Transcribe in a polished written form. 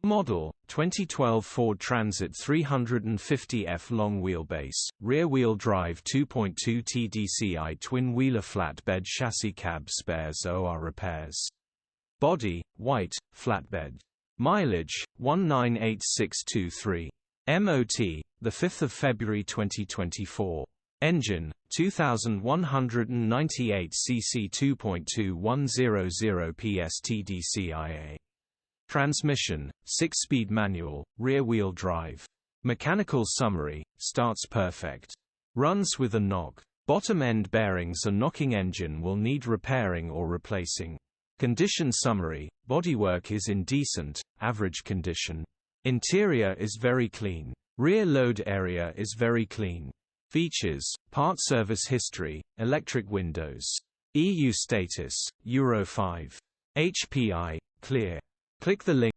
Model, 2012 Ford Transit 350F long wheelbase, rear-wheel drive 2.2 TDCi twin-wheeler flatbed chassis cab spares OR repairs. Body, white, flatbed. Mileage, 198623. MOT, 5 February 2024. Engine, 2198 cc 2.2100 PS TDCi-A. Transmission, 6-speed manual, rear-wheel drive. Mechanical summary, starts perfect. Runs with a knock. Bottom end bearings and knocking engine will need repairing or replacing. Condition summary, bodywork is in decent, average condition. Interior is very clean. Rear load area is very clean. Features, part service history, electric windows. EU status, Euro 5. HPI, clear. Click the link.